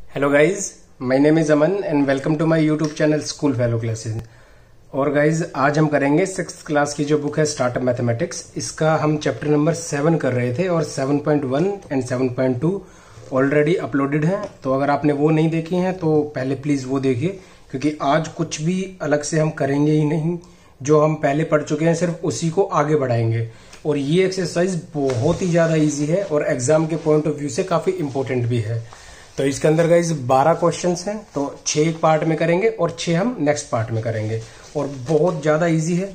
Hello guys, my name is Aman and welcome to my YouTube channel school fellow classes. और guys आज हम करेंगे 6th class की जो बुक है स्टार्टअप मैथमेटिक्स, इसका हम चैप्टर नंबर 7 कर रहे थे और 7.1 एंड 7.2 ऑलरेडी अपलोडेड हैं। तो अगर आपने वो नहीं देखी हैं तो पहले प्लीज वो देखिए, क्योंकि आज कुछ भी अलग से हम करेंगे ही नहीं। जो हम पहले पढ़ चुके हैं सिर्फ उसी को आगे बढ़ाएंगे। और ये एक्सरसाइज बहुत ही ज्यादा इजी है और एग्जाम के पॉइंट ऑफ व्यू से काफी इंपॉर्टेंट भी है। तो इसके अंदर गाइज 12 क्वेश्चंस हैं, तो 6 एक पार्ट में करेंगे और 6 हम नेक्स्ट पार्ट में करेंगे। और बहुत ज्यादा इजी है।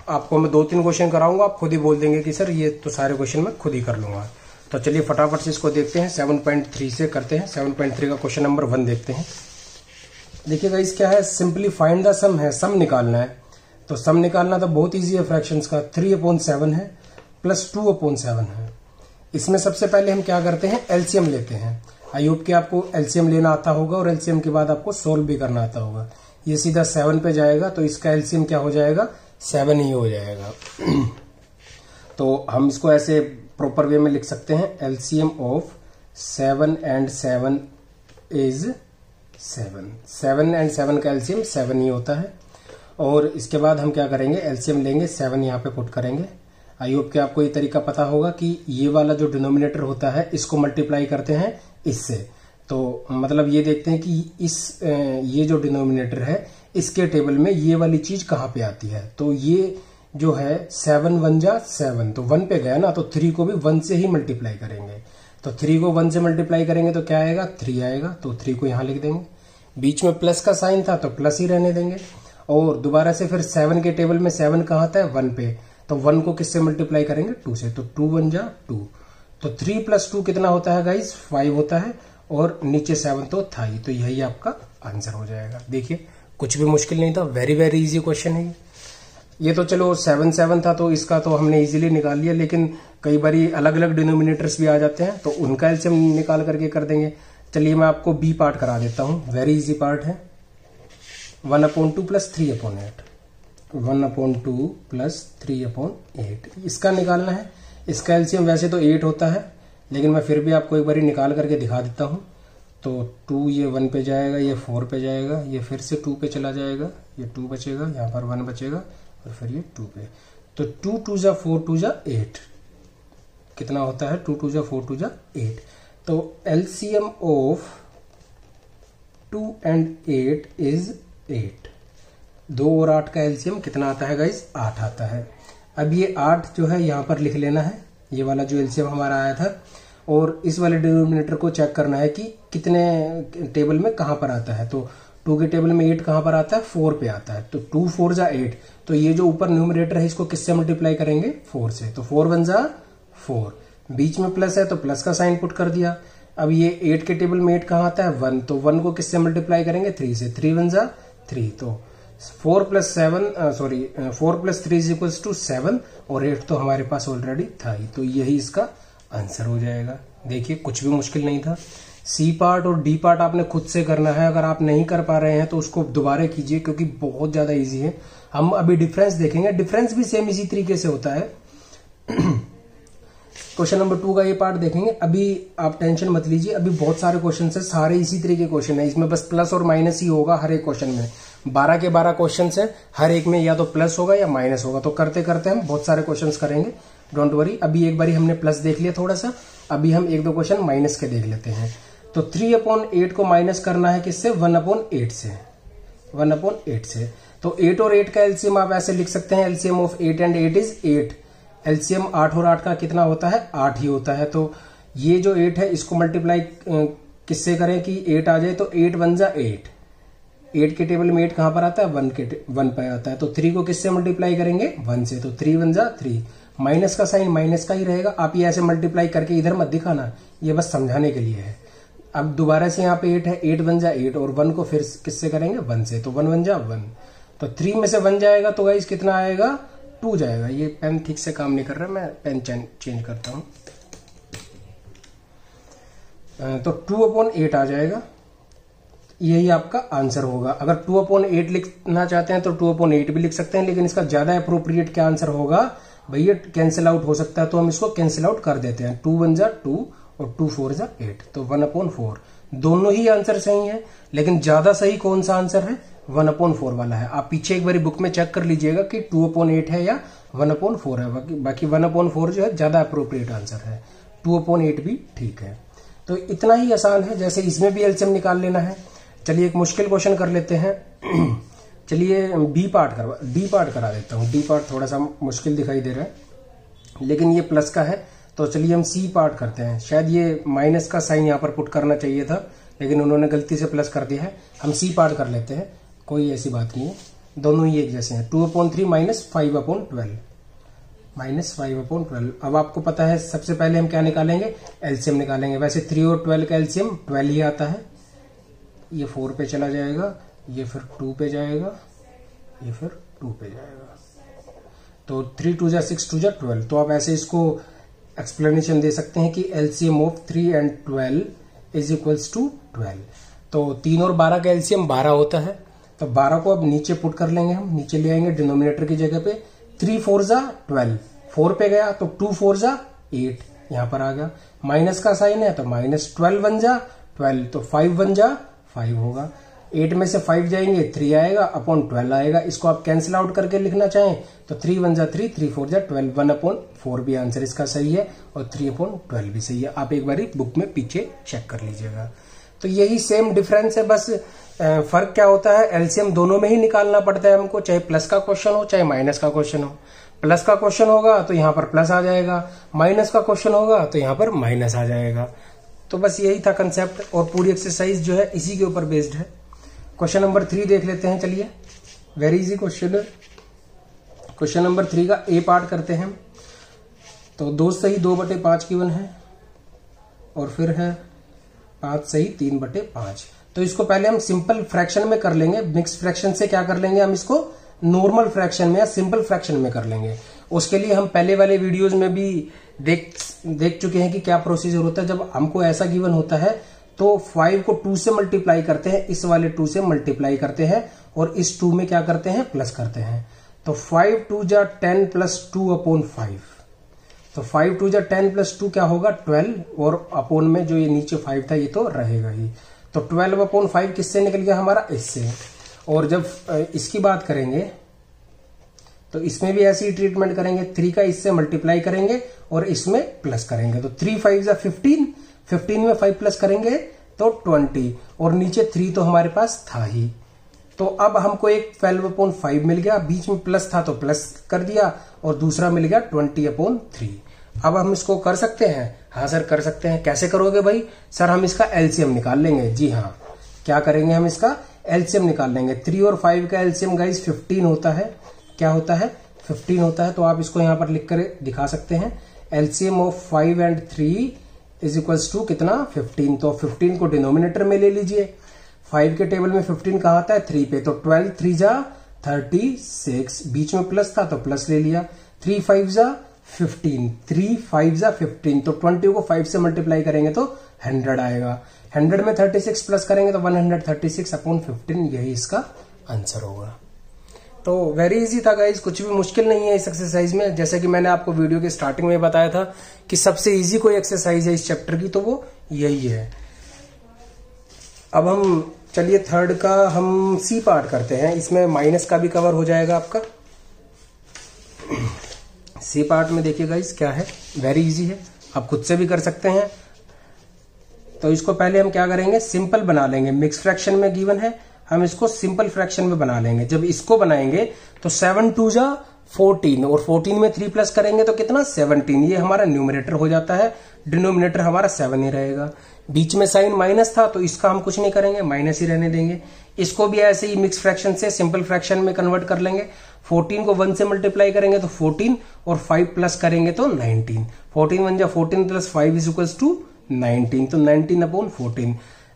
आपको मैं 2-3 क्वेश्चन कराऊंगा, आप खुद ही बोल देंगे कि सर ये तो सारे क्वेश्चन मैं खुद ही कर लूंगा। तो चलिए फटाफट से इसको देखते हैं। 7.3 से करते हैं। 7.3 का क्वेश्चन नंबर 1 देखते हैं। देखिए गाइज क्या है, सिंपली फाइंड द सम है, सम निकालना है। तो सम निकालना तो बहुत ईजी है फ्रैक्शंस का। 3/7 है प्लस 2/7 है। इसमें सबसे पहले हम क्या करते हैं, एलसीएम लेते हैं। आई होप कि आपको एलसीएम लेना आता होगा और एलसीएम के बाद आपको सोल्व भी करना आता होगा। ये सीधा 7 पे जाएगा, तो इसका एलसीएम क्या हो जाएगा, 7 ही हो जाएगा। तो हम इसको ऐसे प्रॉपर वे में लिख सकते हैं, LCM of 7 and 7 is 7। 7 and 7 का एलसीएम 7 ही होता है। और इसके बाद हम क्या करेंगे, एलसीएम लेंगे, 7 यहाँ पे पुट करेंगे। आई होप कि आपको ये तरीका पता होगा कि ये वाला जो डिनोमिनेटर होता है इसको मल्टीप्लाई करते हैं इससे। तो मतलब ये देखते हैं कि ये जो डिनोमिनेटर है इसके टेबल में ये वाली चीज कहाँ पे आती है। तो ये जो है 7 1 जा 7, तो 1 पे गया ना, तो 3 को भी 1 से ही मल्टीप्लाई करेंगे। तो 3 को 1 से मल्टीप्लाई करेंगे तो क्या आएगा, 3 आएगा। तो 3 को यहां लिख देंगे। बीच में प्लस का साइन था तो प्लस ही रहने देंगे। और दोबारा से फिर 7 के टेबल में 7 कहाँ आता है, 1 पे। तो 1 को किससे मल्टीप्लाई करेंगे, 2 से। तो 2 1 जा 2। तो 3 + 2 कितना होता है गाइज, 5 होता है। और नीचे 7 तो था ही। तो यही आपका आंसर हो जाएगा। देखिए कुछ भी मुश्किल नहीं था, वेरी वेरी इजी क्वेश्चन है ये। तो चलो 7 7 था तो इसका तो हमने इजीली निकाल लिया, लेकिन कई बारी अलग अलग डिनोमिनेटर्स भी आ जाते हैं तो उनका एलसीएम निकाल करके कर देंगे। चलिए मैं आपको बी पार्ट करा देता हूं, वेरी इजी पार्ट है। 1/2 + 3/8। 1/2 + 3/8 इसका निकालना है। इसका एलसीएम वैसे तो 8 होता है, लेकिन मैं फिर भी आपको एक बारी निकाल करके दिखा देता हूं। तो 2 ये 1 पे जाएगा, ये 4 पे जाएगा, ये फिर से 2 पे चला जाएगा, ये 2 बचेगा, यहाँ पर 1 बचेगा और फिर ये 2 पे। तो 2 2 जा 4 2 जा 8 कितना होता है, 2 2 जा 4 2 जा 8। तो एलसीएम ऑफ 2 and 8 इज 8। 2 और 8 का एलसीएम कितना आता है गाइज, 8 आता है। अब ये 8 जो है यहाँ पर लिख लेना है, ये वाला जो एलसीएम हमारा आया था। और इस वाले डिनोमिनेटर को चेक करना है कि कितने टेबल में कहां पर आता है। तो 2 के टेबल में 8 कहां पर आता है, 4 पे आता है। तो 2 4 जा 8। तो ये जो ऊपर न्यूमरेटर है इसको किससे मल्टीप्लाई करेंगे, 4 से। तो 4 1 जा 4। बीच में प्लस है तो प्लस का साइन पुट कर दिया। अब ये 8 के टेबल में 8 कहां आता है, 1। तो 1 को किससे मल्टीप्लाई करेंगे, 3 से। 3 1 जा 3। तो 4 + 3 = 7 और 8 तो हमारे पास ऑलरेडी था ही। तो यही इसका आंसर हो जाएगा। देखिए कुछ भी मुश्किल नहीं था। सी पार्ट और डी पार्ट आपने खुद से करना है। अगर आप नहीं कर पा रहे हैं तो उसको दोबारा कीजिए, क्योंकि बहुत ज्यादा इजी है। हम अभी डिफरेंस देखेंगे, डिफरेंस भी सेम इसी तरीके से होता है। क्वेश्चन नंबर 2 का ये पार्ट देखेंगे। अभी आप टेंशन मत लीजिए, अभी बहुत सारे क्वेश्चन है, सारे इसी तरीके के क्वेश्चन है। इसमें बस प्लस और माइनस ही होगा हर एक क्वेश्चन में। 12 के 12 क्वेश्चन है, हर एक में या तो प्लस होगा या माइनस होगा। तो करते करते हम बहुत सारे क्वेश्चन करेंगे, डोंट वरी। अभी एक बारी हमने प्लस देख लिया थोड़ा सा, अभी हम 1-2 क्वेश्चन माइनस के देख लेते हैं। तो 3/8 को माइनस करना है किससे, 1/8 से। 1/8 से। तो 8 और 8 का एलसीएम आप ऐसे लिख सकते हैं, LCM of 8 and 8 is 8। LCM 8 और 8 का कितना होता है, 8 ही होता है। तो ये जो 8 है इसको मल्टीप्लाई किससे करें कि 8 आ जाए। तो 8 1 जा 8। 8 के टेबल में 8 कहां पर आता है, 1 पे आता है। तो 3 को किससे मल्टीप्लाई करेंगे, 1 से। तो 3 1 जा 3। माइनस का साइन माइनस का ही रहेगा। आप ये ऐसे मल्टीप्लाई करके इधर मत दिखाना, ये बस समझाने के लिए है। अब दोबारा से यहाँ पे 8 है, 8 1 जा 8 और 1 को फिर किससे करेंगे, 1 से। तो 1 1 जा 1। तो 3 में से 1 जाएगा तो गाइस कितना आएगा, 2 जाएगा। ये पेन ठीक से काम नहीं कर रहा, मैं पेन चेंज करता हूं। तो 2/8 आ जाएगा। यही आपका आंसर होगा। अगर 2/8 लिखना चाहते हैं तो 2/8 भी लिख सकते हैं, लेकिन इसका ज्यादा अप्रोप्रिएट क्या आंसर होगा भैया, कैंसिल आउट हो सकता है तो हम इसको कैंसिल आउट कर देते हैं। 2 1 जा 2 और 2 4 जा 8। तो 1/4। दोनों ही आंसर सही है, लेकिन ज्यादा सही कौन सा आंसर है? 1/4 वाला है। आप पीछे एक बारी बुक में चेक कर लीजिएगा कि 2/8 है या 1/4 है। बाकी 1/4 जो है ज्यादा अप्रोप्रिएट आंसर है, 2/8 भी ठीक है। तो इतना ही आसान है, जैसे इसमें भी एलसीएम निकाल लेना है। चलिए एक मुश्किल क्वेश्चन कर लेते हैं। चलिए डी पार्ट करा देता हूँ। डी पार्ट थोड़ा सा मुश्किल दिखाई दे रहा है, लेकिन ये प्लस का है, तो चलिए हम सी पार्ट करते हैं। शायद ये माइनस का साइन यहाँ पर पुट करना चाहिए था, लेकिन उन्होंने गलती से प्लस कर दिया है। हम सी पार्ट कर लेते हैं, कोई ऐसी बात नहीं है, दोनों ही एक जैसे हैं। 2/3 माइनस 5/12 माइनस 5/12। अब आपको पता है सबसे पहले हम क्या निकालेंगे? एलसीएम निकालेंगे। वैसे 3 और 12 का एलसीएम 12 ही आता है। ये 4 पे चला जाएगा, ये फिर 2 पे जाएगा, ये फिर 2 पे जाएगा। तो 3 2 जा 6 2 जा 12। तो आप ऐसे इसको एक्सप्लेनेशन दे सकते हैं कि LCM of 3 and 12 is equals to 12। तो 3 और 12 का एलसीएम 12 होता है। तो 12 को अब नीचे पुट कर लेंगे, हम नीचे ले आएंगे डिनोमिनेटर की जगह पे। 3 4 जा 12, 4 पे गया तो 2 4 जा 8 यहां पर आ गया। माइनस का साइन है तो माइनस 12 1 जा 12, तो 5 1 जा 5 होगा। 8 में से 5 जाएंगे 3 आएगा, अपॉन 12 आएगा। इसको आप कैंसिल आउट करके लिखना चाहें तो 3 1 जा 3, 3 4 जा 12, 1/4 भी आंसर इसका सही है और 3/12 भी सही है। आप एक बार बुक में पीछे चेक कर लीजिएगा। तो यही सेम डिफरेंस है, बस फर्क क्या होता है? एलसीएम दोनों में ही निकालना पड़ता है हमको, चाहे प्लस का क्वेश्चन हो चाहे माइनस का क्वेश्चन हो। प्लस का क्वेश्चन होगा तो यहाँ पर प्लस आ जाएगा, माइनस का क्वेश्चन होगा तो यहाँ पर माइनस आ जाएगा। तो बस यही था कंसेप्ट, और पूरी एक्सरसाइज जो है इसी के ऊपर बेस्ड है। क्वेश्चन नंबर 3 देख लेते हैं। चलिए वेरी इजी क्वेश्चन है। क्वेश्चन नंबर 3 का ए पार्ट करते हैं। तो 2 सही 2/5 गिवन है, और फिर है 5 सही 3/5। तो इसको पहले हम सिंपल फ्रैक्शन में कर लेंगे। मिक्स फ्रैक्शन से क्या कर लेंगे? हम इसको नॉर्मल फ्रैक्शन में या सिंपल फ्रैक्शन में कर लेंगे। उसके लिए हम पहले वाले वीडियोस में भी देख चुके हैं कि क्या प्रोसीजर होता है। जब हमको ऐसा गिवन होता है तो 5 को 2 से मल्टीप्लाई करते हैं, इस वाले 2 से मल्टीप्लाई करते हैं, और इस 2 में क्या करते हैं? प्लस करते हैं। तो 5 2 जा 10 प्लस 2/5। तो 5 2 जा 10 प्लस 2 क्या होगा? 12, और अपोन में जो ये नीचे 5 था ये तो रहेगा ही। तो 12/5 किससे निकल गया हमारा? इससे। और जब इसकी बात करेंगे तो इसमें भी ऐसी ट्रीटमेंट करेंगे। 3 का इससे मल्टीप्लाई करेंगे और इसमें प्लस करेंगे। तो 3 5 जा 15, 15 में 5 प्लस करेंगे तो 20, और नीचे 3 तो हमारे पास था ही। तो अब हमको एक 12/5 मिल गया, बीच में प्लस था तो प्लस कर दिया, और दूसरा मिल गया 20/3। अब हम इसको कर सकते हैं? हाँ सर कर सकते हैं। कैसे करोगे भाई? सर हम इसका एलसीएम निकाल लेंगे। जी हाँ, क्या करेंगे? हम इसका एलसीएम निकाल लेंगे। 3 और 5 का एलसीएम गाइस 15 होता है। क्या होता है? 15 होता है। तो आप इसको यहां पर लिख कर दिखा सकते हैं। LCM of 5 and 3 is equals to कितना? 15। तो 15 को डिनोमिनेटर में ले लीजिए। 5 के टेबल में 15 कहाँ आता है? 3 पे। तो 12 3 जा 36, बीच में प्लस था तो प्लस ले लिया। 3 5 जा 15, 3 5 जा 15। तो 20 को 5 से मल्टीप्लाई करेंगे तो 100 आएगा। 100 में 36 प्लस करेंगे तो 136/15, यही इसका आंसर होगा। तो वेरी इजी था गाइज, कुछ भी मुश्किल नहीं है इस एक्सरसाइज में। जैसे कि मैंने आपको वीडियो के स्टार्टिंग में बताया था कि सबसे इजी कोई एक्सरसाइज है इस चैप्टर की तो वो यही है। अब हम चलिए थर्ड का हम सी पार्ट करते हैं। इसमें माइनस का भी कवर हो जाएगा आपका। सी पार्ट में देखिए गाइज क्या है, वेरी इजी है, आप खुद से भी कर सकते हैं। तो इसको पहले हम क्या करेंगे? सिंपल बना लेंगे। मिक्स फ्रैक्शन में गिवन है, हम इसको सिंपल फ्रैक्शन में बना लेंगे। जब इसको बनाएंगे तो 7 2 जा 14, और 14 में 3 प्लस करेंगे तो कितना? 17। ये हमारा न्यूमरेटर हो जाता है, डिनोमिनेटर हमारा 7 ही रहेगा। बीच में साइन माइनस था तो इसका हम कुछ नहीं करेंगे, माइनस ही रहने देंगे। इसको भी ऐसे ही मिक्स फ्रैक्शन से सिंपल फ्रैक्शन में कन्वर्ट कर लेंगे। 14 को 1 से मल्टीप्लाई करेंगे तो 14, और 5 प्लस करेंगे तो 19। 14 1 जा 14 प्लस 5 इज इक्वल्स टू 19। तो 19/14।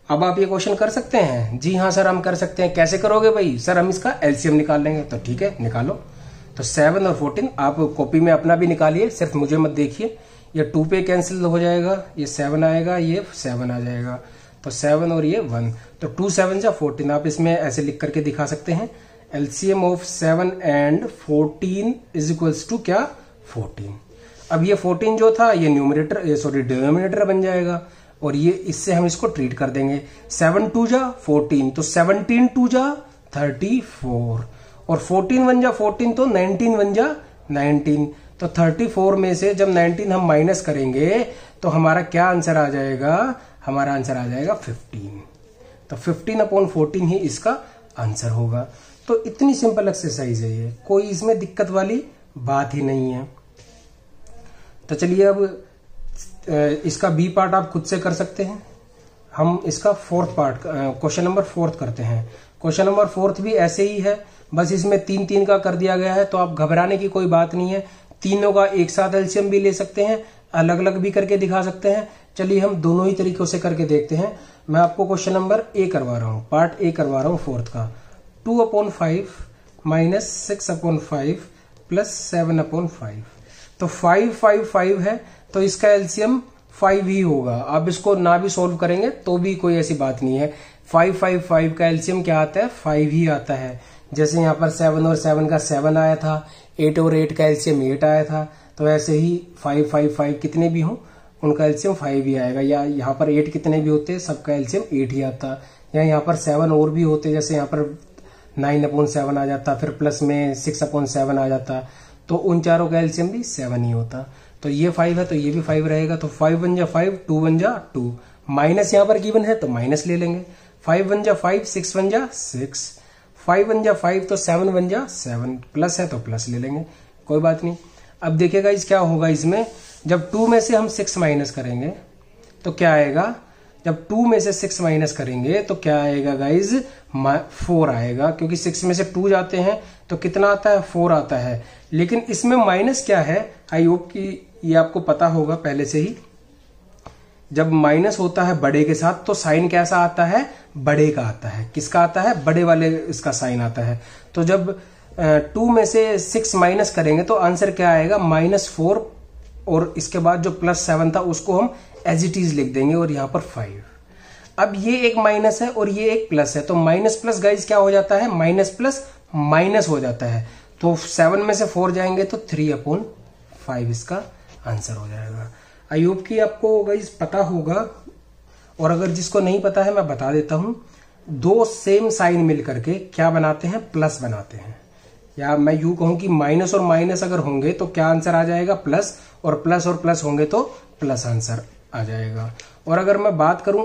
अब आप ये क्वेश्चन कर सकते हैं? जी हाँ सर हम कर सकते हैं। कैसे करोगे भाई? सर हम इसका एलसीएम निकाल लेंगे। तो ठीक है निकालो। तो 7 और 14 आप कॉपी में अपना भी निकालिए, सिर्फ मुझे मत देखिए। ये 2 पे कैंसिल हो जाएगा, ये 7 आएगा, ये 7 आ जाएगा। तो 7 और ये 1, तो 2 7 जा 14। आप इसमें ऐसे लिख करके दिखा सकते हैं। LCM of 7 and 14 is equals to क्या? 14। अब ये 14 जो था ये न्यूमरेटर डिनोमिनेटर बन जाएगा, और ये इससे हम इसको ट्रीट कर देंगे। 7 2 जा 14, तो 17 2 जा 34, और 14 1 जा 14, तो 19 1 जा 19। तो 34 में से जब 19 हम माइनस करेंगे तो हमारा क्या आंसर आ जाएगा, हमारा आंसर आ जाएगा 15। तो 15/14 ही इसका आंसर होगा। तो इतनी सिंपल एक्सरसाइज है ये, कोई इसमें दिक्कत वाली बात ही नहीं है। तो चलिए अब इसका बी पार्ट आप खुद से कर सकते हैं। हम इसका फोर्थ पार्ट, क्वेश्चन नंबर 4 करते हैं। क्वेश्चन नंबर 4 भी ऐसे ही है, बस इसमें 3 का कर दिया गया है, तो आप घबराने की कोई बात नहीं है। तीनों का एक साथ एलसीएम भी ले सकते हैं, अलग अलग भी करके दिखा सकते हैं। चलिए हम दोनों ही तरीकों से करके देखते हैं। मैं आपको क्वेश्चन नंबर ए करवा रहा हूँ, पार्ट ए करवा रहा हूँ 4 का। 2/5 माइनस 6/5 प्लस 7/5। तो 5 5 5 है, तो इसका एलसीएम 5 ही होगा। आप इसको ना भी सोल्व करेंगे तो भी कोई ऐसी बात नहीं है। 5 5 5 का एलसीएम क्या आता है, 5 ही आता है। जैसे यहाँ पर 7 और 7 का 7 आया था, 8 और 8 का एलसीएम 8 आया था, तो ऐसे ही 5 5 5 कितने भी हों उनका एलसीएम 5 ही आएगा। या यहाँ पर 8 कितने भी होते सबका एलसीएम 8 ही आता। या यहाँ पर 7 और भी होते, जैसे यहाँ पर 9/7 आ जाता, फिर प्लस में 6/7 आ जाता, तो उन चारों का एलसीएम भी 7 ही होता। तो ये 5 है तो ये भी 5 रहेगा। तो 5 1 जा 5, 2 1 जा 2, माइनस यहाँ पर गिवन है तो माइनस ले लेंगे। 5 1 जा 5, 6 1 जा 6, 5 1 जा 5, तो 7 1 जा 7, प्लस है तो प्लस ले लेंगे, कोई बात नहीं। अब देखिएगा इस क्या होगा, इसमें जब 2 में से हम 6 माइनस करेंगे तो क्या आएगा, जब 2 में से 6 माइनस करेंगे तो क्या आएगा गाइज, 4 आएगा, क्योंकि 6 में से 2 जाते हैं तो कितना आता है, 4 आता है। लेकिन इसमें माइनस क्या है, आई होप कि ये आपको पता होगा पहले से ही। जब माइनस होता है बड़े के साथ तो साइन कैसा आता है, बड़े का आता है। किसका आता है, बड़े वाले इसका साइन आता है। तो जब 2 में से 6 माइनस करेंगे तो आंसर क्या आएगा, -4, और इसके बाद जो +7 था उसको हम एज इट इज लिख देंगे, और यहाँ पर 5। अब ये एक माइनस है और ये एक प्लस है, तो माइनस प्लस गाइज क्या हो जाता है, माइनस प्लस माइनस हो जाता है। तो 7 में से 4 जाएंगे तो 3/5 इसका आंसर हो जाएगा। आई होप कि आपको गाइज पता होगा, और अगर जिसको नहीं पता है मैं बता देता हूं। 2 सेम साइन मिल करके क्या बनाते हैं, प्लस बनाते हैं। या मैं यूं कहूं कि माइनस और माइनस अगर होंगे तो क्या आंसर आ जाएगा, प्लस, और प्लस होंगे तो प्लस आंसर आ जाएगा। और अगर मैं बात करूं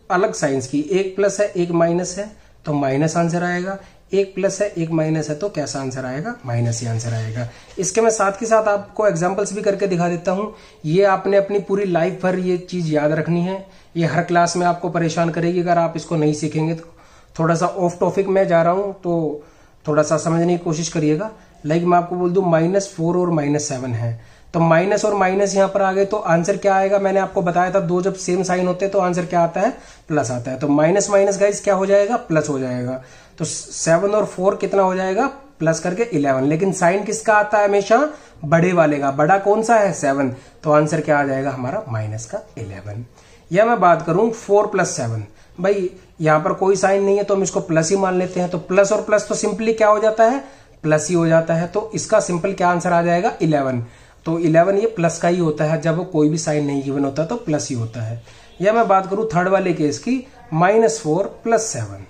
अलग साइंस की, एक प्लस है एक माइनस है तो माइनस आंसर आएगा, एक प्लस है एक माइनस है तो कैसा आंसर आएगा, माइनस ही आंसर आएगा। इसके मैं साथ के साथ आपको एग्जांपल्स भी करके दिखा देता हूं। ये आपने अपनी पूरी लाइफ भर ये चीज याद रखनी है, ये हर क्लास में आपको परेशान करेगी अगर आप इसको नहीं सीखेंगे तो। थोड़ा सा ऑफ टॉपिक में जा रहा हूं तो थोड़ा सा समझने की कोशिश करिएगा। लाइक मैं आपको बोल दूं -4 और -7 है, तो माइनस और माइनस यहां पर आ गए तो आंसर क्या आएगा, मैंने आपको बताया था 2 जब सेम साइन होते हैं तो आंसर क्या आता है, प्लस आता है। तो माइनस माइनस गाइस क्या हो जाएगा, प्लस हो जाएगा। तो 7 और 4 कितना हो जाएगा, प्लस करके 11। लेकिन साइन किसका आता है, हमेशा बड़े वाले का। बड़ा कौन सा है, 7, तो आंसर क्या आ जाएगा हमारा, माइनस का 11। या मैं बात करूं 4 + 7, भाई यहां पर कोई साइन नहीं है तो हम इसको प्लस ही मान लेते हैं। तो प्लस और प्लस तो सिंपली क्या हो जाता है, प्लस ही हो जाता है। तो इसका सिंपल क्या आंसर आ जाएगा, 11। तो 11 ये प्लस का ही होता है, जब कोई भी साइन नहीं गिवन होता तो प्लस ही होता है। या मैं बात करूं थर्ड वाले केस की, -4 + 7,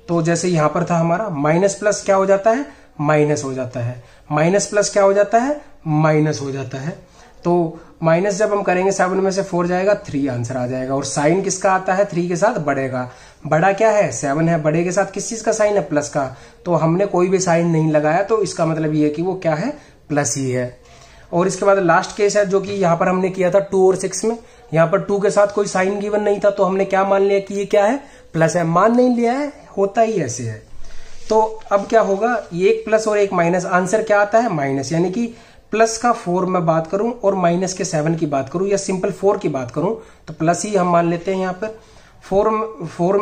तो जैसे यहां पर था हमारा माइनस प्लस क्या हो जाता है, माइनस हो जाता है, माइनस प्लस क्या हो जाता है, माइनस हो जाता है। तो माइनस जब हम करेंगे 7 में से 4 जाएगा, 3 आंसर आ जाएगा। और साइन किसका आता है, 3 के साथ बड़े का। बड़ा क्या है, 7 है, बड़े के साथ किस चीज का साइन है, प्लस का। तो हमने कोई भी साइन नहीं लगाया तो इसका मतलब ये है कि वो क्या है, प्लस ही है। और इसके बाद लास्ट केस है जो कि यहाँ पर हमने किया था 2 और 6 में। यहाँ पर 2 के साथ कोई साइन गिवन नहीं था तो हमने क्या मान लिया कि ये क्या है, प्लस है। मान नहीं लिया है, होता ही ऐसे है। तो अब क्या होगा, ये एक प्लस और एक माइनस, आंसर क्या आता है, माइनस। यानी कि प्लस का 4 मैं बात करूं और माइनस के 7 की बात करूं या सिंपल 4 की बात करूं तो प्लस ही हम मान लेते हैं। यहाँ पर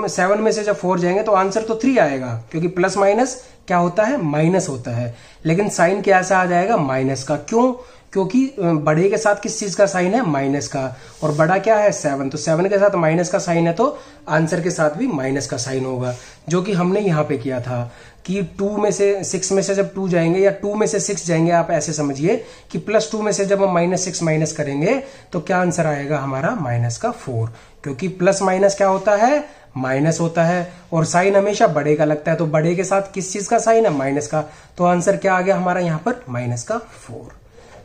7 में से जब 4 जाएंगे तो आंसर तो 3 आएगा, क्योंकि प्लस माइनस क्या होता है, माइनस होता है। लेकिन साइन कैसा आ जाएगा, माइनस का। क्यों, क्योंकि बड़े के साथ किस चीज का साइन है, माइनस का। और बड़ा क्या है, 7, तो 7 के साथ माइनस का साइन है तो आंसर के साथ भी माइनस का साइन होगा, जो कि हमने यहाँ पे किया था कि 2 में से 6 में से जब 2 जाएंगे या 2 में से 6 जाएंगे, आप ऐसे समझिए कि +2 में से जब हम -6 माइनस करेंगे तो क्या आंसर आएगा हमारा, -4। क्योंकि प्लस माइनस क्या होता है, माइनस होता है, और साइन हमेशा बड़े का लगता है, तो बड़े के साथ किस चीज का साइन है, माइनस का। तो आंसर क्या आ गया हमारा यहाँ पर, माइनस का 4।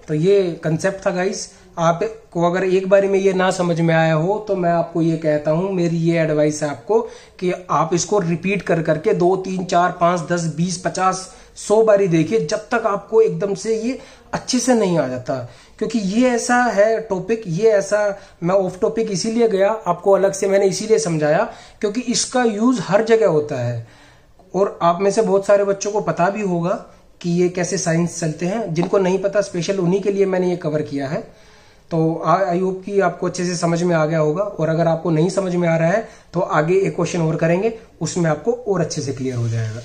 तो ये कंसेप्ट था गाइस। आपको अगर एक बारी में ये ना समझ में आया हो तो मैं आपको ये कहता हूं, मेरी ये एडवाइस है आपको कि आप इसको रिपीट कर करके 2, 3, 4, 5, 10, 20, 50, 100 बारी देखिए, जब तक आपको एकदम से ये अच्छे से नहीं आ जाता। क्योंकि ये ऐसा है टॉपिक, ये ऐसा, मैं ऑफ टॉपिक इसीलिए गया, आपको अलग से मैंने इसीलिए समझाया क्योंकि इसका यूज हर जगह होता है। और आप में से बहुत सारे बच्चों को पता भी होगा कि ये कैसे साइंस चलते हैं, जिनको नहीं पता स्पेशल उन्हीं के लिए मैंने ये कवर किया है। तो आई होप कि आपको अच्छे से समझ में आ गया होगा, और अगर आपको नहीं समझ में आ रहा है तो आगे एक क्वेश्चन और करेंगे, उसमें आपको और अच्छे से क्लियर हो जाएगा।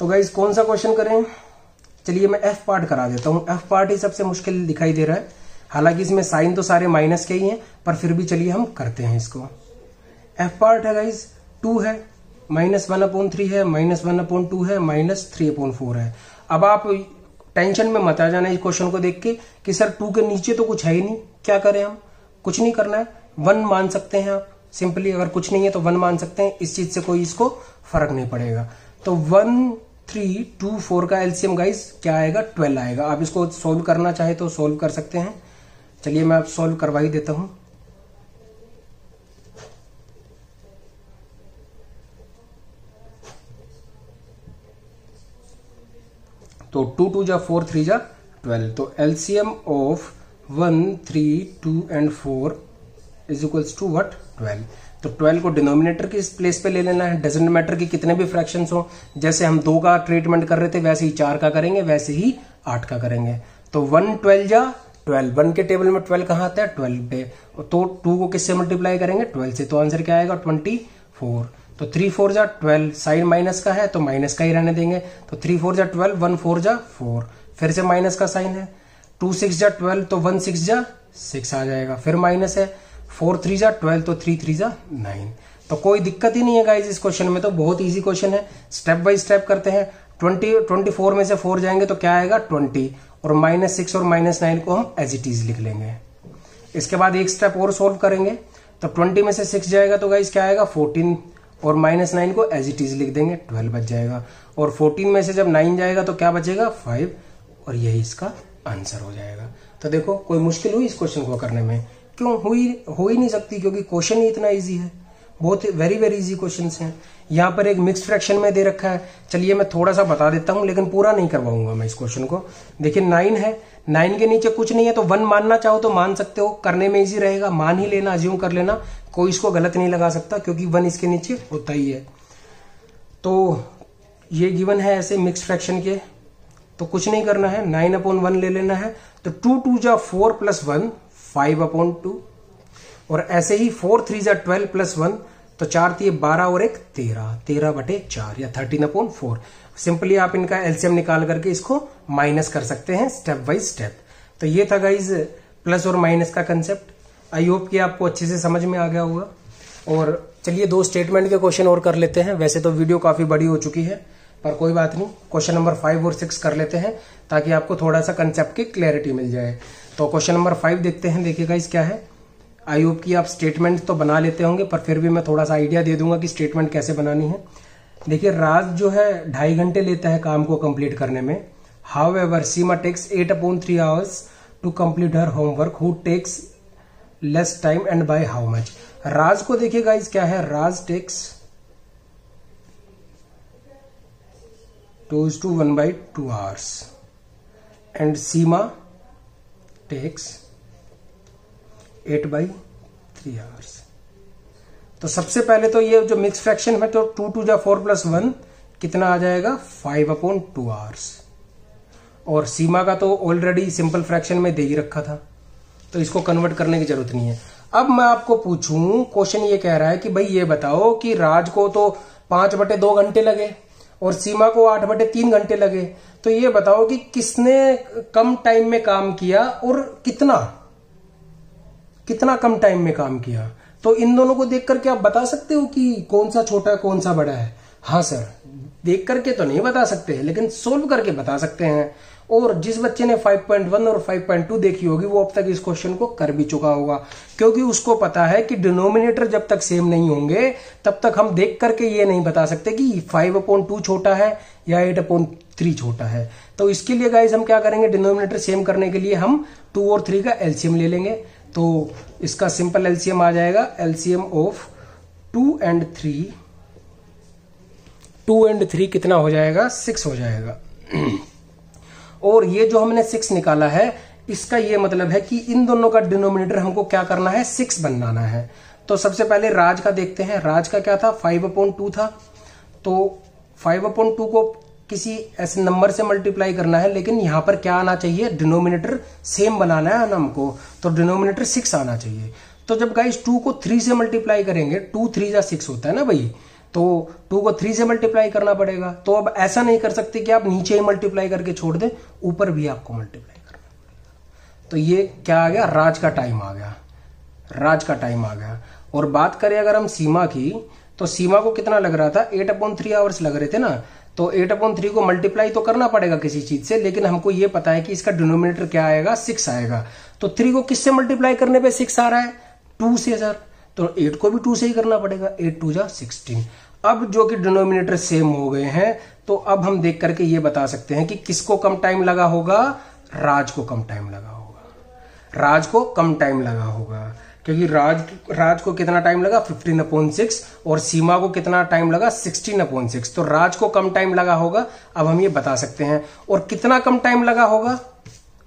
तो गाइज कौन सा क्वेश्चन करें, चलिए मैं एफ पार्ट करा देता हूं। एफ पार्ट ही सबसे मुश्किल दिखाई दे रहा है, हालांकि इसमें साइन तो सारे माइनस के ही हैं, पर फिर भी चलिए हम करते हैं इसको। एफ पार्ट है गाइज 2 है, -1/3 है, -1/2 है, -3/4 है। अब आप टेंशन में मत आ जाना इस क्वेश्चन को देख के कि सर 2 के नीचे तो कुछ है ही नहीं, क्या करें हम। कुछ नहीं करना है, 1 मान सकते हैं आप सिंपली, अगर कुछ नहीं है तो 1 मान सकते हैं, इस चीज से कोई इसको फर्क नहीं पड़ेगा। तो 1, 3, 2, 4 का एलसीएम गाइस क्या आएगा, 12 आएगा। आप इसको सोल्व करना चाहे तो सोल्व कर सकते हैं। चलिए मैं आप सोल्व करवा ही देता हूं। तो 2, 2 जा 4, 3 जा 12। तो LCM of 1, 3, 2 and 4 is equals to what, 12। तो 12 को डिनोमिनेटर की प्लेस पे ले लेना है, डजंट मैटर कि कितने भी फ्रैक्शंस हो। जैसे हम 2 का ट्रीटमेंट कर रहे थे वैसे ही 4 का करेंगे, वैसे ही 8 का करेंगे। तो 1 12 जा 12, 1 के टेबल में 12 कहाँ आता है, 12 पे। तो 2 को किससे मल्टीप्लाई करेंगे, 12 से। तो आंसर क्या आएगा, 24। तो 3, 4 जा 12, साइन माइनस का है तो माइनस का ही रहने देंगे। तो 3, 4 जा 12, 1, 4 जा 4, फिर से माइनस का साइन है। 2, 6 जा 12, तो 1, 6 जा 6 आ जाएगा, फिर माइनस है। 4, 3 जा 12, तो 3, 3 जा 9। तो कोई दिक्कत ही नहीं है गाइज इस क्वेश्चन में, तो बहुत इजी क्वेश्चन है। स्टेप बाय स्टेप करते हैं। 24 में से 4 जाएंगे तो क्या आएगा, 20, और -6 और -9 को हम एज इट इज लिख लेंगे। इसके बाद एक स्टेप और सोल्व करेंगे। तो 20 में से 6 जाएगा तो गाइज क्या आएगा, 14, और -9 को एज इट इज लिख देंगे, 12 बच जाएगा। और 14 में से जब 9 जाएगा तो क्या बचेगा, 5, और यही इसका आंसर हो जाएगा। तो देखो कोई मुश्किल हुई इस क्वेश्चन को करने में, क्यों हो ही नहीं सकती, क्योंकि क्वेश्चन ही इतना इजी है। बहुत वेरी वेरी इजी क्वेश्चंस हैं। यहाँ पर एक मिक्स फ्रैक्शन में दे रखा है, चलिए मैं थोड़ा सा बता देता हूं, लेकिन पूरा नहीं करवाऊंगा मैं इस क्वेश्चन को। देखिए 9 है, 9 के नीचे कुछ नहीं है, तो 1 मानना चाहो तो मान सकते हो, करने में इजी रहेगा, मान ही लेना, अज्यूम कर लेना, कोई इसको गलत नहीं लगा सकता, क्योंकि 1 इसके नीचे होता ही है। तो ये गिवन है ऐसे मिक्स फ्रैक्शन के, तो कुछ नहीं करना है, 9/1 ले लेना है। तो 2, 2 जा 4 + 1, 5/2, और ऐसे ही 4, 3 जा 12 + 1, तो 4 3 12 और 1 13, 13/4 या 13/4। सिंपली आप इनका एलसीएम निकाल करके इसको माइनस कर सकते हैं स्टेप बाय स्टेप। तो ये था गाइज प्लस और माइनस का कंसेप्ट। आई होप कि आपको अच्छे से समझ में आ गया होगा। और चलिए 2 स्टेटमेंट के क्वेश्चन और कर लेते हैं। वैसे तो वीडियो काफी बड़ी हो चुकी है, पर कोई बात नहीं, क्वेश्चन नंबर 5 और 6 कर लेते हैं ताकि आपको थोड़ा सा कंसेप्ट की क्लैरिटी मिल जाए। तो क्वेश्चन नंबर 5 देखते हैं। देखिए गाइस क्या है, आई होप कि आप स्टेटमेंट तो बना लेते होंगे, पर फिर भी मैं थोड़ा सा आइडिया दे दूंगा कि स्टेटमेंट कैसे बनानी है। देखिए राज जो है 2.5 घंटे लेता है काम को कंप्लीट करने में। However Seema takes 8/3 hours to complete her homework, who takes less time and by how much. Raj को देखिए गाइस क्या है, Raj takes 2:1/2 hours and Seema takes 8/3 hours। तो सबसे पहले तो ये जो मिक्स फ्रैक्शन है, तो 2, 2 जा 4 + 1 कितना आ जाएगा, 5/2 hours। और सीमा का तो ऑलरेडी सिंपल फ्रैक्शन में दे ही रखा था, तो इसको कन्वर्ट करने की जरूरत नहीं है। अब मैं आपको पूछूं, क्वेश्चन ये कह रहा है कि भाई ये बताओ कि राज को तो 5/2 घंटे लगे और सीमा को 8/3 घंटे लगे, तो ये बताओ कि किसने कम टाइम में काम किया और कितना कम टाइम में काम किया। तो इन दोनों को देख करके आप बता सकते हो कि कौन सा छोटा है कौन सा बड़ा है। हाँ सर, देख करके तो नहीं बता सकते, लेकिन सोल्व करके बता सकते हैं। और जिस बच्चे ने 5.1 और 5.2 देखी होगी वो अब तक इस क्वेश्चन को कर भी चुका होगा, क्योंकि उसको पता है कि डिनोमिनेटर जब तक सेम नहीं होंगे तब तक हम देख करके ये नहीं बता सकते कि 5/2 छोटा है या 8/3 छोटा है। तो इसके लिए गाइज हम क्या करेंगे, डिनोमिनेटर सेम करने के लिए हम 2 और 3 का एलसीएम ले लेंगे। तो इसका सिंपल एलसीएम आ जाएगा, एलसीएम ऑफ 2 and 3 कितना हो जाएगा, 6 हो जाएगा। और ये जो हमने 6 निकाला है इसका ये मतलब है कि इन दोनों का डिनोमिनेटर हमको क्या करना है, 6 बनाना है। तो सबसे पहले राज का देखते हैं। राज का क्या था, 5/2 था। तो 5/2 को किसी ऐसे नंबर से मल्टीप्लाई करना है, लेकिन यहां पर क्या आना चाहिए, डिनोमिनेटर सेम बनाना है हमको, तो डिनोमिनेटर 6 आना चाहिए। तो जब गाइस 2 को 3 से मल्टीप्लाई करेंगे, 2 3 जा 6 होता है ना भाई, तो 2 को 3 से मल्टीप्लाई करना पड़ेगा। तो अब ऐसा नहीं कर सकते कि आप नीचे ही मल्टीप्लाई करके छोड़ दें, ऊपर भी आपको मल्टीप्लाई करना पड़ेगा। तो ये क्या आ गया, राज का टाइम आ गया, राज का टाइम आ गया। और बात करें अगर हम सीमा की, तो सीमा को कितना लग रहा था, 8/3 आवर्स लग रहे थे ना। तो 8/3 को मल्टीप्लाई तो करना पड़ेगा किसी चीज से, लेकिन हमको ये पता है कि इसका डिनोमिनेटर क्या आएगा, 6 आएगा। तो 3 को किससे मल्टीप्लाई करने पे 6 आ रहा है, 2 से सर। तो 8 को भी 2 से ही करना पड़ेगा, 8 2 जा 16। अब जो कि डिनोमिनेटर सेम हो गए हैं, तो अब हम देख करके ये बता सकते हैं कि किसको कम टाइम लगा होगा, राज को कम टाइम लगा होगा, राज को कम टाइम लगा होगा। क्योंकि राज को कितना टाइम लगा, 15/6, और सीमा को कितना टाइम लगा, 16/6। तो राज को कम टाइम लगा होगा, अब हम ये बता सकते हैं। और कितना कम टाइम लगा होगा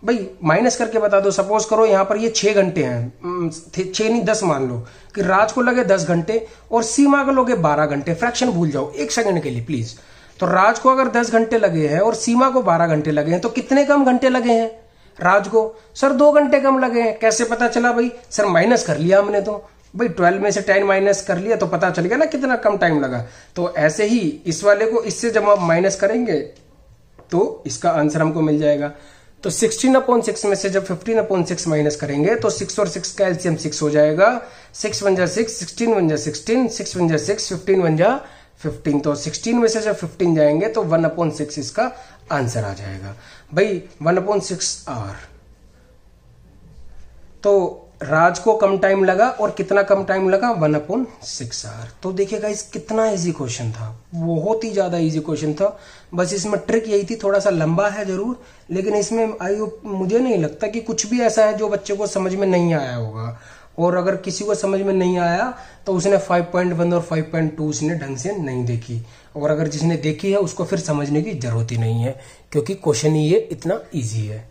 भाई, माइनस करके बता दो। सपोज करो यहां पर ये 6 घंटे हैं, 6 नहीं 10 मान लो कि राज को लगे 10 घंटे और सीमा को लगे 12 घंटे। फ्रैक्शन भूल जाओ 1 सेकंड के लिए प्लीज। तो राज को अगर 10 घंटे लगे हैं और सीमा को 12 घंटे लगे हैं, तो कितने कम घंटे लगे हैं राज को, सर 2 घंटे कम लगे हैं। कैसे पता चला भाई, सर माइनस कर लिया हमने, तो भाई 12 में से 10 माइनस कर लिया तो पता चल गया ना कितना कम टाइम लगा। तो ऐसे ही इस वाले को इससे जब आप माइनस करेंगे तो इसका आंसर हमको मिल जाएगा। तो 16/6 में से जब 15/6 माइनस करेंगे तो 6 और 6 का एलसीएम 6 हो जाएगा। 6 1 जा 6, 16 1 जा 16, 6 1 जा 6, 15 1 जा 15। तो 16 में से जब 15 जाएंगे तो 1/6 इसका आंसर आ जाएगा भाई, 1/6 आवर। तो राज को कम टाइम लगा और कितना कम टाइम लगा, 1/6 आवर। तो देखिएगा इस कितना इजी क्वेश्चन था, बहुत ही ज्यादा इजी क्वेश्चन था। बस इसमें ट्रिक यही थी, थोड़ा सा लंबा है जरूर, लेकिन इसमें मुझे नहीं लगता कि कुछ भी ऐसा है जो बच्चे को समझ में नहीं आया होगा। और अगर किसी को समझ में नहीं आया तो उसने 5.1 और 5.2 उसने ढंग से नहीं देखी, और अगर जिसने देखी है उसको फिर समझने की जरूरत ही नहीं है, क्योंकि क्वेश्चन ही ये इतना ईजी है।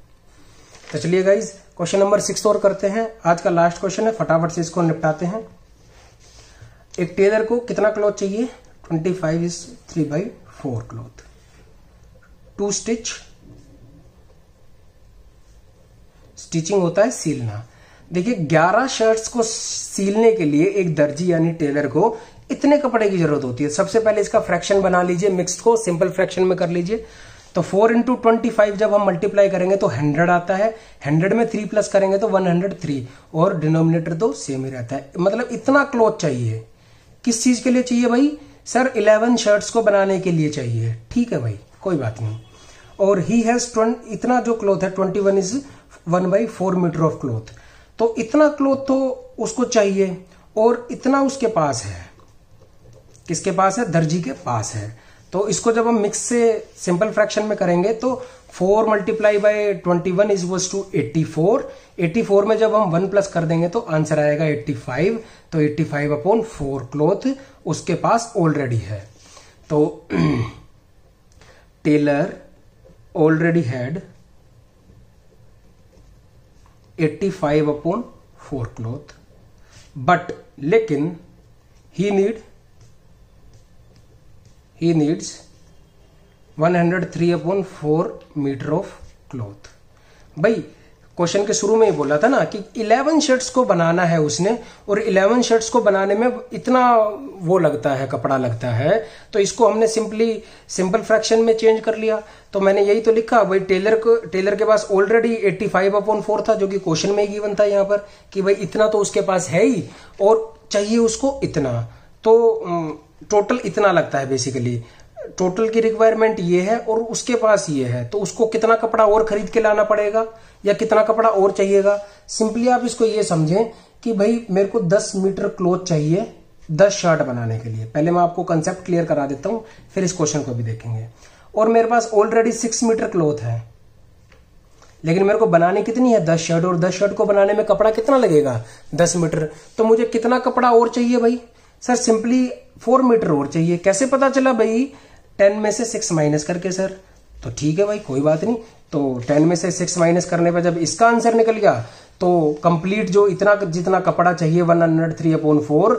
तो चलिए गाइज क्वेश्चन नंबर 6 और करते हैं। आज का लास्ट क्वेश्चन है, फटाफट से इसको निपटाते हैं। एक टेलर को कितना क्लॉथ चाहिए, 25 is 3/4 cloth to stitch. Stitching होता है सीलना। देखिए 11 शर्ट्स को सीलने के लिए एक दर्जी यानी टेलर को इतने कपड़े की जरूरत होती है। सबसे पहले इसका फ्रैक्शन बना लीजिए, मिक्स्ड को सिंपल फ्रैक्शन में कर लीजिए। तो 4 × 25 जब हम मल्टीप्लाई करेंगे तो 100 आता है, 100 में 3 प्लस करेंगे तो 103, और डिनोमिनेटर तो सेम ही रहता है। मतलब इतना क्लॉथ चाहिए, किस चीज के लिए चाहिए भाई, सर 11 शर्ट्स को बनाने के लिए चाहिए। ठीक है भाई, कोई बात नहीं। और ही हैज इतना जो क्लॉथ है 21 is 1/4 मीटर ऑफ क्लॉथ। तो इतना क्लॉथ तो उसको चाहिए, और इतना उसके पास है। किसके पास है, दर्जी के पास है। तो इसको जब हम मिक्स से सिंपल फ्रैक्शन में करेंगे तो 4 × 21 is 84। 84 में जब हम 1 प्लस कर देंगे तो आंसर आएगा 85। तो 85/4 क्लॉथ उसके पास ऑलरेडी है। तो tailor already had 85/4 cloth, but लेकिन he needs 103/4 metre of cloth. भाई क्वेश्चन के शुरू में ही बोला था ना कि 11 शर्ट्स को बनाना है उसने, और 11 शर्ट्स को बनाने में इतना वो लगता है, कपड़ा लगता है। तो इसको हमने सिंपल फ्रैक्शन में चेंज कर लिया। तो मैंने यही तो लिखा भाई, टेलर के पास ऑलरेडी 85/4 था, जो कि क्वेश्चन में ही गिवन था यहाँ पर कि भाई इतना तो उसके पास है ही, और चाहिए उसको इतना। तो टोटल इतना लगता है बेसिकली। टोटल की रिक्वायरमेंट ये है और उसके पास ये है, तो उसको कितना कपड़ा और खरीद के लाना पड़ेगा या कितना कपड़ा और चाहिएगा। सिंपली आप इसको ये समझें कि भाई मेरे को 10 मीटर क्लॉथ चाहिए 10 शर्ट बनाने के लिए। पहले मैं आपको कंसेप्ट क्लियर करा देता हूं, फिर इस क्वेश्चन को भी देखेंगे। और मेरे पास ऑलरेडी 6 मीटर क्लॉथ है, लेकिन मेरे को बनानी कितनी है 10 शर्ट, और 10 शर्ट को बनाने में कपड़ा कितना लगेगा 10 मीटर। तो मुझे कितना कपड़ा और चाहिए भाई? सर सिंपली 4 मीटर और चाहिए। कैसे पता चला भाई? 10 में से 6 माइनस करके सर। तो ठीक है भाई, कोई बात नहीं। तो 10 में से 6 माइनस करने पर जब इसका आंसर निकल गया तो कंप्लीट जो इतना जितना कपड़ा चाहिए 103/4,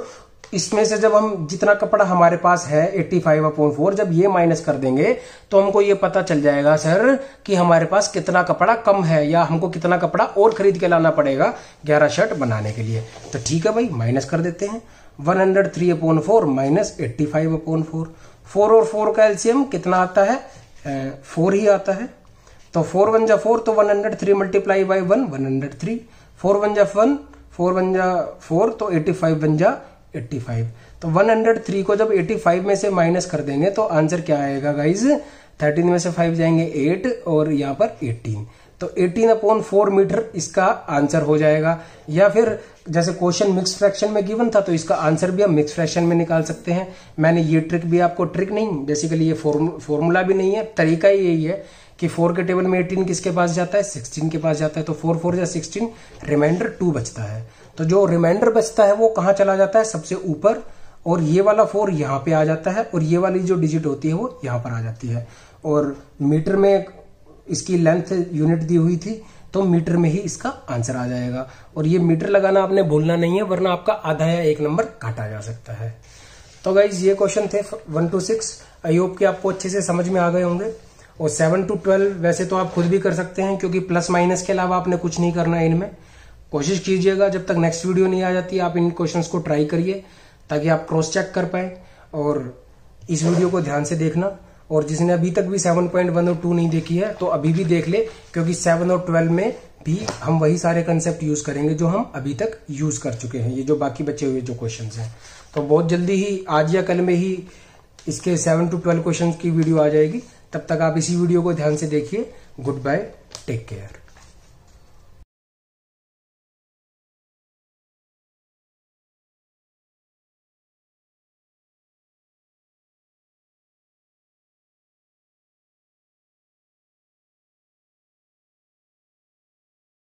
इसमें से जब हम जितना कपड़ा हमारे पास है 85/4 जब ये माइनस कर देंगे तो हमको ये पता चल जाएगा सर कि हमारे पास कितना कपड़ा कम है या हमको कितना कपड़ा और खरीद के लाना पड़ेगा 11 शर्ट बनाने के लिए। तो ठीक है भाई, माइनस कर देते हैं। 103/4 माइनस 85/4, 4 और 4 का एलसीएम कितना आता है? 4 ही आता है। तो 4 1 जा 4, तो 103 मल्टीप्लाई बाई 1 103, 4 1 जा 1, 4 1 जा 4, तो 85 बन जा 85। तो 103 को जब 85 में से माइनस कर देंगे तो आंसर क्या आएगा गाइज? 13 में से 5 जाएंगे 8 और यहाँ पर 18, तो 18/4 मीटर इसका आंसर हो जाएगा। या फिर जैसे क्वेश्चन मिक्स फ्रैक्शन में गिवन था तो इसका आंसर भी हम मिक्स फ्रैक्शन में निकाल सकते हैं। मैंने ये ट्रिक भी आपको, ट्रिक नहीं बेसिकली ये फॉर्मूला भी नहीं है, तरीका ही यही है कि 4 के टेबल में 18 किसके पास जाता है? 16 के पास जाता है। तो 4 4 या 16, रिमाइंडर 2 बचता है। तो जो रिमाइंडर बचता है वो कहाँ चला जाता है? सबसे ऊपर, और ये वाला 4 यहाँ पे आ जाता है और ये वाली जो डिजिट होती है वो यहाँ पर आ जाती है। और मीटर में इसकी लेंथ यूनिट दी हुई थी तो मीटर में ही इसका आंसर आ जाएगा। और ये मीटर लगाना आपने भूलना नहीं है, वरना आपका आधा या 1 नंबर काटा जा सकता है। तो गाइज ये क्वेश्चन थे 1 to 6। आई होप कि आपको अच्छे से समझ में आ गए होंगे। और 7 to 12 वैसे तो आप खुद भी कर सकते हैं, क्योंकि प्लस माइनस के अलावा आपने कुछ नहीं करना है इनमें। कोशिश कीजिएगा जब तक नेक्स्ट वीडियो नहीं आ जाती आप इन क्वेश्चंस को ट्राई करिए ताकि आप क्रॉस चेक कर पाए। और इस वीडियो को ध्यान से देखना, और जिसने अभी तक भी 7.1 और 2 नहीं देखी है तो अभी भी देख ले, क्योंकि 7 और 12 में भी हम वही सारे कंसेप्ट यूज करेंगे जो हम अभी तक यूज कर चुके हैं, ये जो बाकी बचे हुए जो क्वेश्चंस हैं। तो बहुत जल्दी ही आज या कल में ही इसके 7 to 12 क्वेश्चंस की वीडियो आ जाएगी। तब तक आप इसी वीडियो को ध्यान से देखिए। Goodbye, take care.